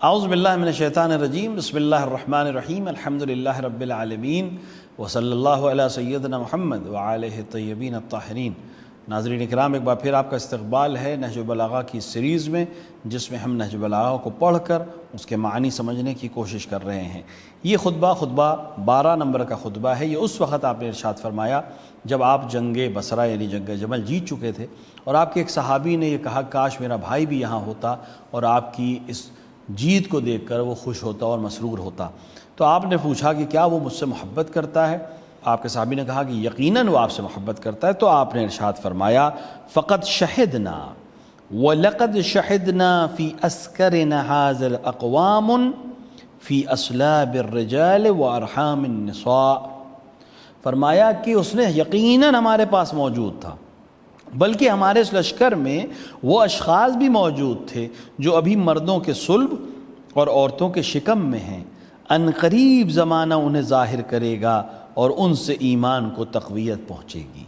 اعوذ باللہ من الشیطان الرجیم، بسم اللہ الرحمن الرحیم، الحمدللہ رب العالمین، وصلی اللہ علی سیدنا محمد وآلہ الطیبین الطاہرین۔ ناظرین اکرام، ایک بار پھر آپ کا استقبال ہے نہج البلاغہ کی سیریز میں، جس میں ہم نہج البلاغہ کو پڑھ کر اس کے معنی سمجھنے کی کوشش کر رہے ہیں۔ یہ خطبہ 12 نمبر کا خطبہ ہے۔ یہ اس وقت آپ نے ارشاد فرمایا جب آپ جنگ بصرہ یعنی جنگ جمل جیت چکے تھے، اور آپ کے ایک صحابی نے یہ کہا کاش میرا بھائی بھی یہاں ہوتا اور آپ کی اس جیت کو دیکھ کر وہ خوش ہوتا اور مسرور ہوتا۔ تو آپ نے پوچھا کہ کیا وہ مجھ سے محبت کرتا ہے؟ آپ کے صحابی نے کہا کہ یقیناً وہ آپ سے محبت کرتا ہے۔ تو آپ نے ارشاد فرمایا فقد شہدنا وَلَقَدْ شَهِدْنَا فِي أَسْكَرِنَا هَذَا الْأَقْوَامٌ فِي أَسْلَابِ الرِّجَالِ وَأَرْحَامِ النِّسَاءِ۔ فرمایا کہ اس نے یقیناً ہمارے پاس موجود تھا، بلکہ ہمارے اس لشکر میں وہ اشخاص بھی موجود تھے جو ابھی مردوں کے صلب اور عورتوں کے شکم میں ہیں۔ ان قریب زمانہ انہیں ظاہر کرے گا اور ان سے ایمان کو تقویت پہنچے گی۔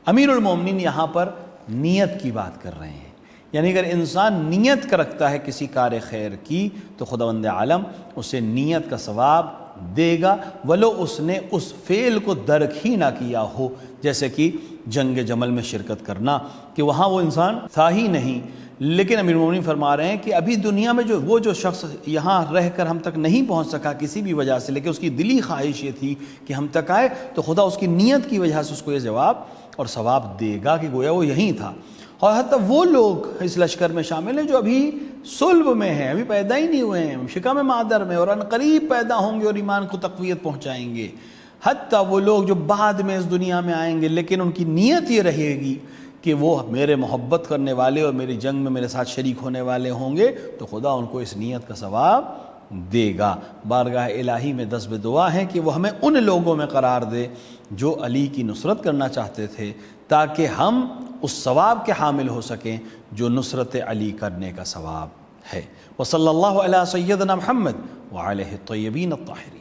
امیر المومنین یہاں پر نیت کی بات کر رہے ہیں، یعنی اگر انسان نیت کا رکھتا ہے کسی کار خیر کی تو خداوند عالم اسے نیت کا ثواب دے گا، ولو اس نے اس فعل کو درک ہی نہ کیا ہو، جیسے کہ جنگ جمل میں شرکت کرنا، کہ وہاں وہ انسان تھا ہی نہیں۔ لیکن امیر المومنین فرما رہے ہیں کہ ابھی دنیا میں جو شخص یہاں رہ کر ہم تک نہیں پہنچ سکا کسی بھی وجہ سے، لیکن اس کی دلی خواہش یہ تھی کہ ہم تک آئے، تو خدا اس کی نیت کی وجہ سے اس کو یہ جواب اور ثواب دے گا کہ گویا وہ یہیں تھا۔ اور حتیٰ وہ لوگ اس لشکر میں شامل ہیں جو ابھی صلب میں ہیں، ابھی پیدا ہی نہیں ہوئے ہیں، شکم مادر میں، اور ان قریب پیدا ہوں گے اور ایمان کو تقویت پہنچائیں گے۔ حتیٰ وہ لوگ جو بعد میں اس دنیا میں آئیں گے، لیکن ان کی نیت یہ رہے گی کہ وہ میرے محبت کرنے والے اور میری جنگ میں میرے ساتھ شریک ہونے والے ہوں گے، تو خدا ان کو اس نیت کا ثواب دے گا۔ بارگاہ الہی میں دست دعا ہے کہ وہ ہمیں ان لوگوں میں قرار دے جو علی کی نصرت کرنا چاہتے تھے، تاکہ ہم اس ثواب کے حامل ہو سکیں جو نصرت علی کرنے کا ثواب ہے۔ وصلی اللہ علی سیدنا محمد وعلیہ الطیبین الطاہرین۔